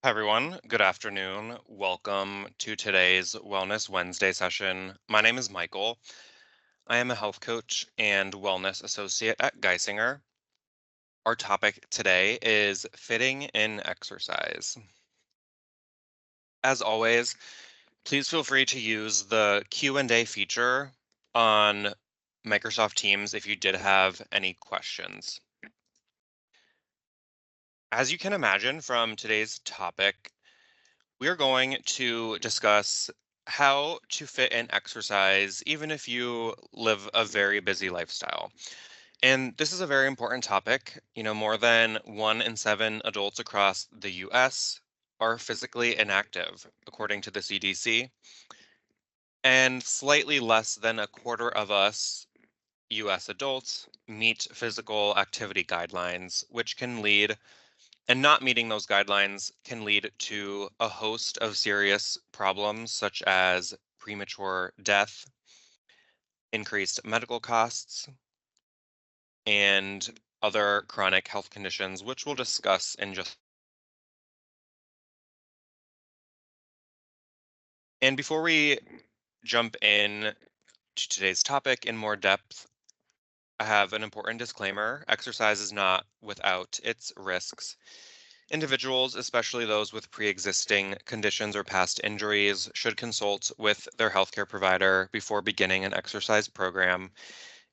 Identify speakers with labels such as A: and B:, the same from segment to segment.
A: Hi, everyone. Good afternoon. Welcome to today's Wellness Wednesday session. My name is Michael. I am a health coach and wellness associate at Geisinger. Our topic today is fitting in exercise. As always, please feel free to use the Q&A feature on Microsoft Teams if you did have any questions. As you can imagine from today's topic, we're going to discuss how to fit in exercise even if you live a very busy lifestyle. And this is a very important topic. More than 1 in 7 adults across the US are physically inactive, according to the CDC. And slightly less than a quarter of us US adults meet physical activity guidelines, which can lead and not meeting those guidelines can lead to a host of serious problems such as premature death, increased medical costs, and other chronic health conditions, which we'll discuss in just. And before we jump in to today's topic in more depth, I have an important disclaimer. Exercise is not without its risks. Individuals, especially those with pre-existing conditions or past injuries, should consult with their healthcare provider before beginning an exercise program.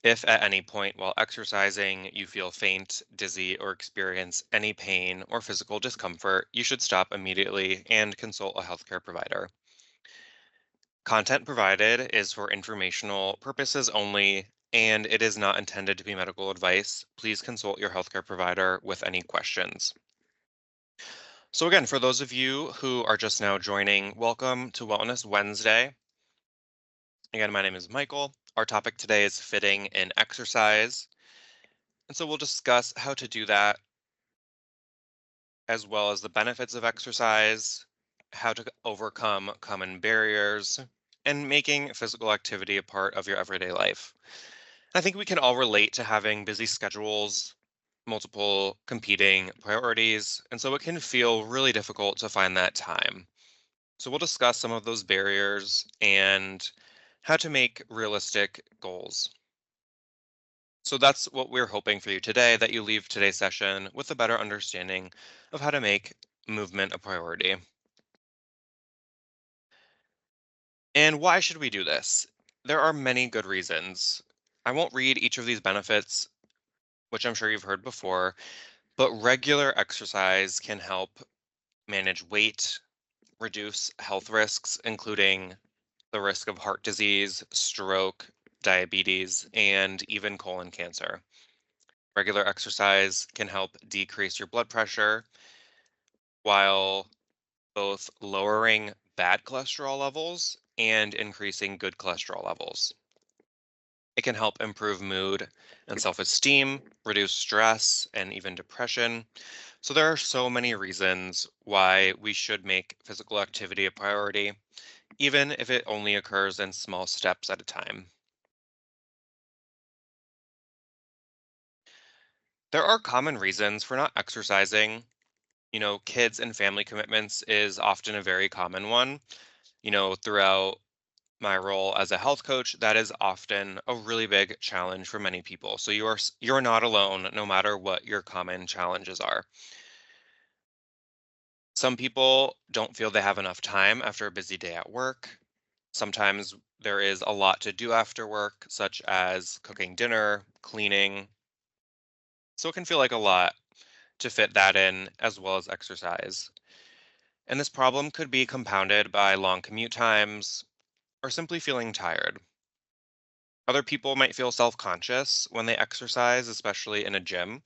A: If at any point while exercising you feel faint, dizzy, or experience any pain or physical discomfort, you should stop immediately and consult a healthcare provider. Content provided is for informational purposes only, and it is not intended to be medical advice. Please consult your healthcare provider with any questions. So, again, for those of you who are just now joining, welcome to Wellness Wednesday. Again, my name is Michael. Our topic today is fitting in exercise. And so we'll discuss how to do that, as well as the benefits of exercise, how to overcome common barriers, and making physical activity a part of your everyday life. I think we can all relate to having busy schedules, multiple competing priorities, and so it can feel really difficult to find that time. So we'll discuss some of those barriers and how to make realistic goals. So that's what we're hoping for you today, that you leave today's session with a better understanding of how to make movement a priority. And why should we do this? There are many good reasons. I won't read each of these benefits, which I'm sure you've heard before, but regular exercise can help manage weight, reduce health risks, including the risk of heart disease, stroke, diabetes, and even colon cancer. Regular exercise can help decrease your blood pressure while both lowering bad cholesterol levels and increasing good cholesterol levels. It can help improve mood and self esteem, reduce stress, and even depression. So, there are so many reasons why we should make physical activity a priority, even if it only occurs in small steps at a time. There are common reasons for not exercising. Kids and family commitments is often a very common one. Throughout my role as a health coach, that is often a really big challenge for many people. So you're not alone, no matter what your common challenges are. Some people don't feel they have enough time after a busy day at work. Sometimes there is a lot to do after work, such as cooking dinner, cleaning. So it can feel like a lot to fit that in as well as exercise. And this problem could be compounded by long commute times or simply feeling tired. Other people might feel self conscious when they exercise, especially in a gym.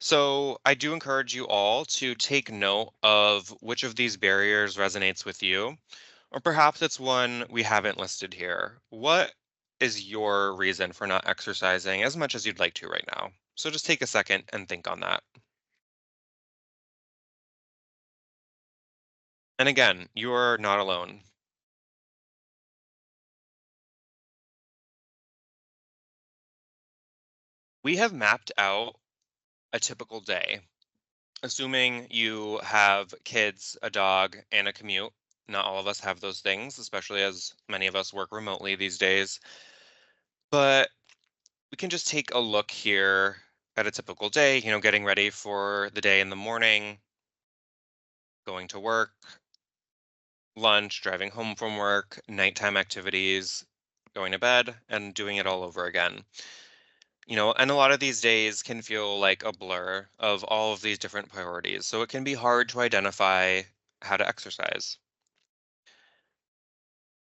A: So, I do encourage you all to take note of which of these barriers resonates with you, or perhaps it's one we haven't listed here. What is your reason for not exercising as much as you'd like to right now? So, just take a second and think on that. And again, you're not alone. We have mapped out a typical day. Assuming you have kids, a dog, and a commute. Not all of us have those things, especially as many of us work remotely these days. But we can just take a look here at a typical day, getting ready for the day in the morning, going to work, lunch, driving home from work, nighttime activities, going to bed, and doing it all over again. And a lot of these days can feel like a blur of all of these different priorities. So it can be hard to identify how to exercise.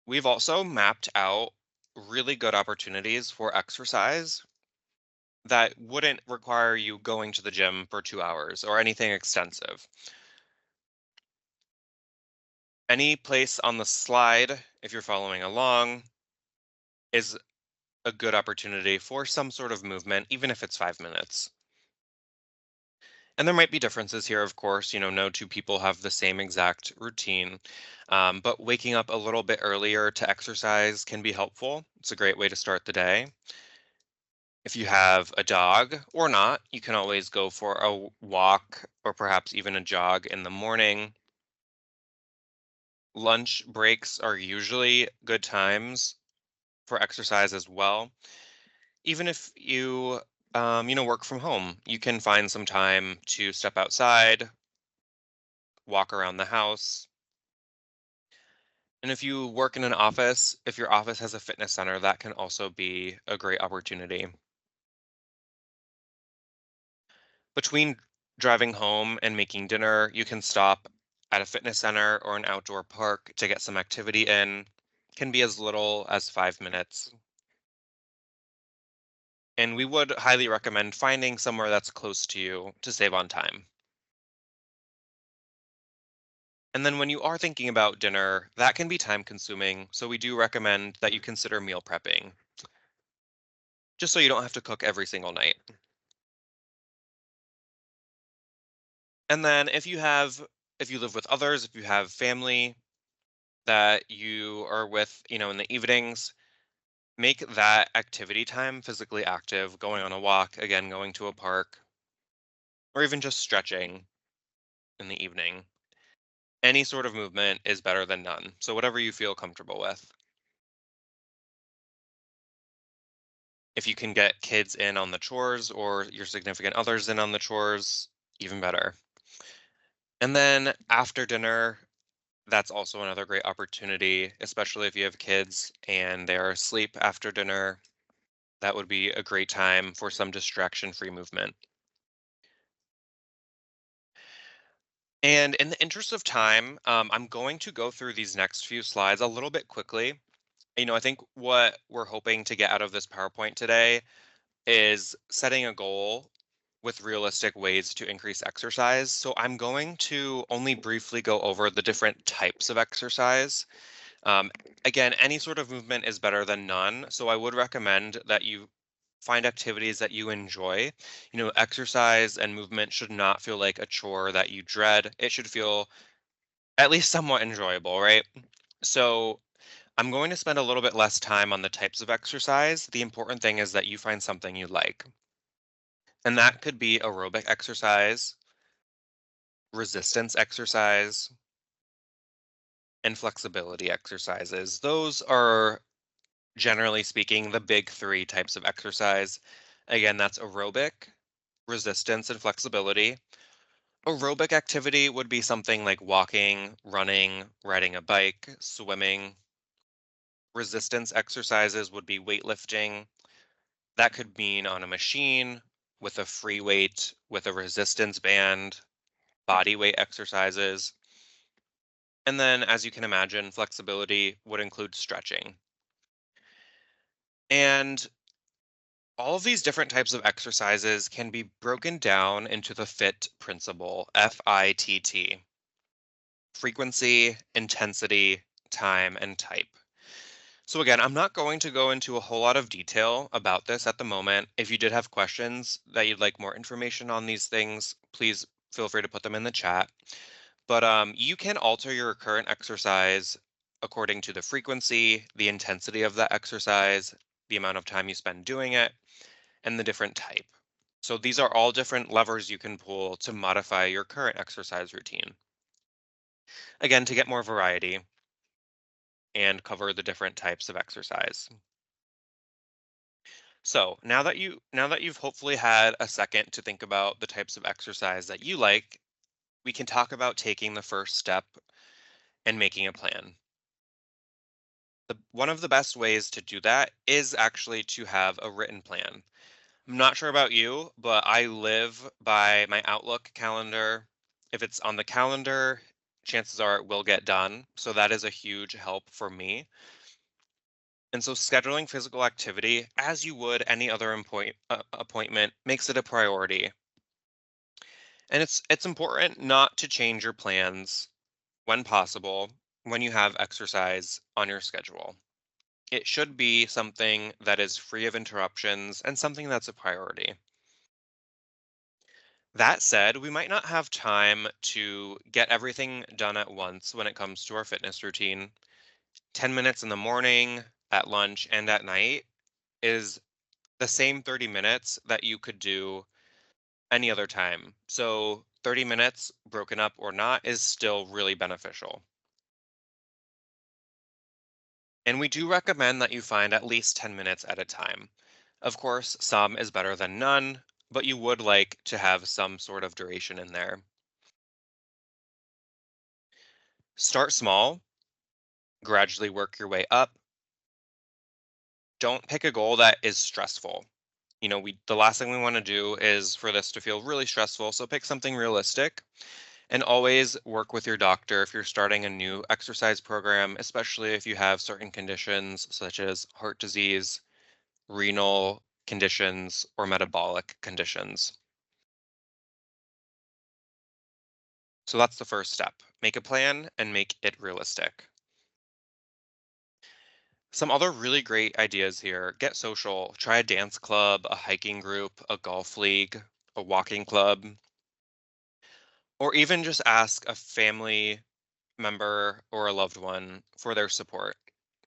A: We've also mapped out really good opportunities for exercise that wouldn't require you going to the gym for 2 hours or anything extensive. Any place on the slide, if you're following along, is a good opportunity for some sort of movement, even if it's 5 minutes. And there might be differences here, of course. No two people have the same exact routine. But waking up a little bit earlier to exercise can be helpful. It's a great way to start the day. If you have a dog or not, you can always go for a walk or perhaps even a jog in the morning. Lunch breaks are usually good times for exercise as well. Even if you work from home, you can find some time to step outside, walk around the house. And if you work in an office, if your office has a fitness center, that can also be a great opportunity. Between driving home and making dinner, you can stop at a fitness center or an outdoor park to get some activity in. Can be as little as 5 minutes. And we would highly recommend finding somewhere that's close to you to save on time. And then when you are thinking about dinner, that can be time consuming. So we do recommend that you consider meal prepping, just so you don't have to cook every single night. And then if you live with others, if you have family that you are with, in the evenings, make that activity time physically active, going on a walk, again, going to a park, or even just stretching in the evening. Any sort of movement is better than none. So whatever you feel comfortable with. If you can get kids in on the chores or your significant others in on the chores, even better. And then after dinner, that's also another great opportunity, especially if you have kids and they are asleep after dinner. That would be a great time for some distraction-free movement. And in the interest of time, I'm going to go through these next few slides a little bit quickly. I think what we're hoping to get out of this PowerPoint today is setting a goal with realistic ways to increase exercise. So I'm going to only briefly go over the different types of exercise. Um, Again, any sort of movement is better than none. So I would recommend that you find activities that you enjoy. Exercise and movement should not feel like a chore that you dread. It should feel at least somewhat enjoyable, right? So I'm going to spend a little bit less time on the types of exercise. The important thing is that you find something you like. And that could be aerobic exercise, resistance exercise, and flexibility exercises. Those are, generally speaking, the big three types of exercise. Again, that's aerobic, resistance, and flexibility. Aerobic activity would be something like walking, running, riding a bike, swimming. Resistance exercises would be weightlifting. That could mean on a machine, with a free weight, with a resistance band, body weight exercises. And then, as you can imagine, flexibility would include stretching. And all of these different types of exercises can be broken down into the FIT principle, FITT: frequency, intensity, time, and type. So again, I'm not going to go into a whole lot of detail about this at the moment. If you did have questions that you'd like more information on these things, please feel free to put them in the chat. But you can alter your current exercise according to the frequency, the intensity of that exercise, the amount of time you spend doing it, and the different type. So these are all different levers you can pull to modify your current exercise routine. Again, to get more variety and cover the different types of exercise. So now that you've hopefully had a second to think about the types of exercise that you like, we can talk about taking the first step and making a plan. One of the best ways to do that is actually to have a written plan. I'm not sure about you, but I live by my Outlook calendar. If it's on the calendar, chances are it will get done. So that is a huge help for me. And so scheduling physical activity as you would any other appointment makes it a priority. And it's important not to change your plans when possible when you have exercise on your schedule. It should be something that is free of interruptions and something that's a priority. That said, we might not have time to get everything done at once when it comes to our fitness routine. 10 minutes in the morning, at lunch, and at night is the same 30 minutes that you could do any other time. So 30 minutes, broken up or not, is still really beneficial. And we do recommend that you find at least 10 minutes at a time. Of course, some is better than none, but you would like to have some sort of duration in there. Start small, gradually work your way up. Don't pick a goal that is stressful. The last thing we want to do is for this to feel really stressful, so pick something realistic and always work with your doctor if you're starting a new exercise program, especially if you have certain conditions such as heart disease, renal conditions, or metabolic conditions. So that's the first step. Make a plan and make it realistic. Some other really great ideas here. Get social. Try a dance club, a hiking group, a golf league, a walking club, or even just ask a family member or a loved one for their support.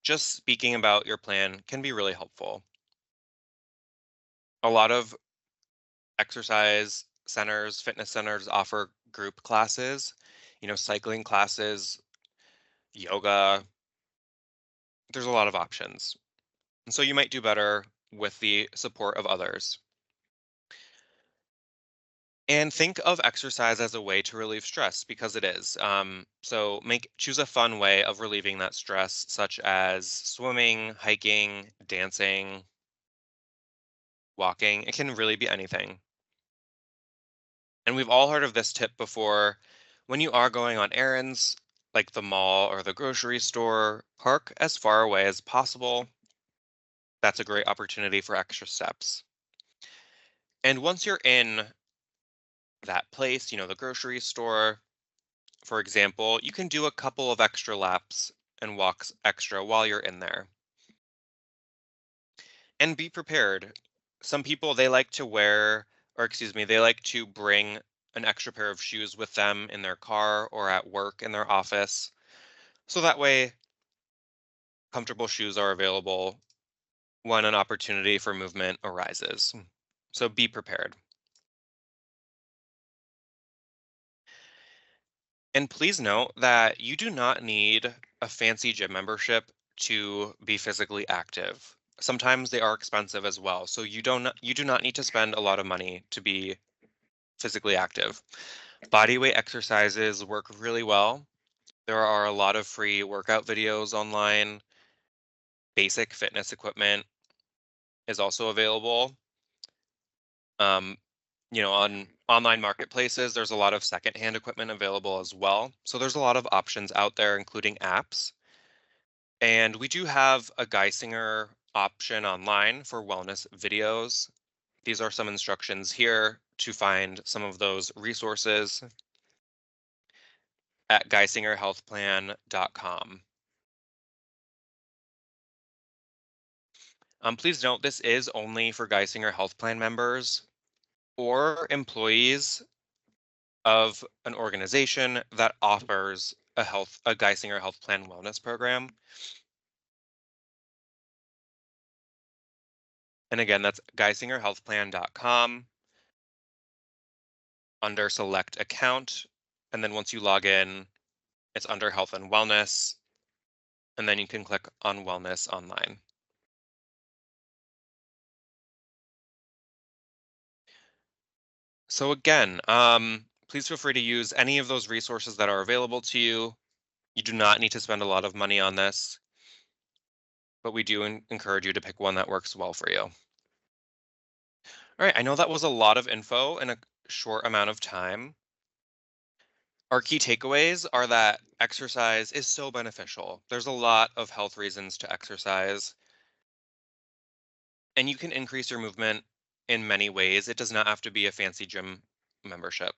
A: Just speaking about your plan can be really helpful. A lot of exercise centers, fitness centers offer group classes, cycling classes, yoga. There's a lot of options. And so you might do better with the support of others. And think of exercise as a way to relieve stress because it is. So make choose a fun way of relieving that stress, such as swimming, hiking, dancing, walking. It can really be anything. And we've all heard of this tip before. When you are going on errands, like the mall or the grocery store, park as far away as possible. That's a great opportunity for extra steps. And once you're in that place, the grocery store, for example, you can do a couple of extra laps and walks extra while you're in there. And be prepared. Some people they like to wear, or excuse me, they like to bring an extra pair of shoes with them in their car or at work in their office. So that way, comfortable shoes are available when an opportunity for movement arises. So be prepared. And please note that you do not need a fancy gym membership to be physically active. Sometimes they are expensive as well, so you do not need to spend a lot of money to be physically active. Body weight exercises work really well. There are a lot of free workout videos online. Basic fitness equipment is also available. Um, on online marketplaces, there's a lot of secondhand equipment available as well. So there's a lot of options out there, including apps. And we do have a Geisinger option online for wellness videos. These are some instructions here to find some of those resources at geisingerhealthplan.com. Please note this is only for Geisinger Health Plan members or employees of an organization that offers a Geisinger Health Plan wellness program. And again, that's geisingerhealthplan.com. under select account. And then once you log in, it's under health and wellness. And then you can click on wellness online. So again, please feel free to use any of those resources that are available to you. You do not need to spend a lot of money on this, but we do encourage you to pick one that works well for you. All right, I know that was a lot of info in a short amount of time. Our key takeaways are that exercise is so beneficial. There's a lot of health reasons to exercise, and you can increase your movement in many ways. It does not have to be a fancy gym membership.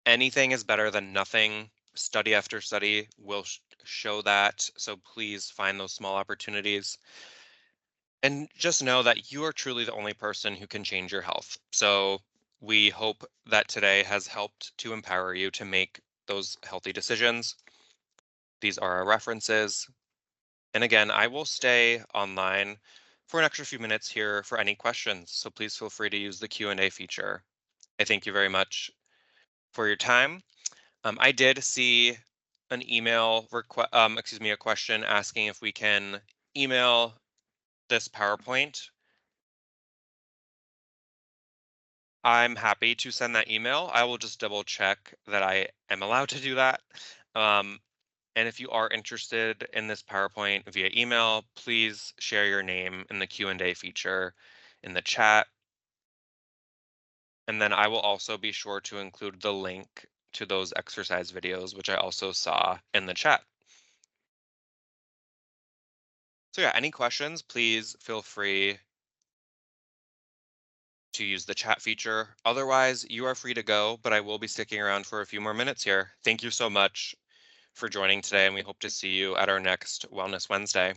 A: Anything is better than nothing. Study after study will show that. So please find those small opportunities. And just know that you are truly the only person who can change your health. So we hope that today has helped to empower you to make those healthy decisions. These are our references. And again, I will stay online for an extra few minutes here for any questions. So please feel free to use the Q&A feature. I thank you very much for your time. I did see an email a question asking if we can email this PowerPoint. I'm happy to send that email. I will just double check that I am allowed to do that. Um, and if you are interested in this PowerPoint via email, please share your name in the Q&A feature in the chat. And then I will also be sure to include the link to those exercise videos, which I also saw in the chat. So yeah, any questions, please feel free to use the chat feature. Otherwise, you are free to go, but I will be sticking around for a few more minutes here. Thank you so much for joining today, and we hope to see you at our next Wellness Wednesday.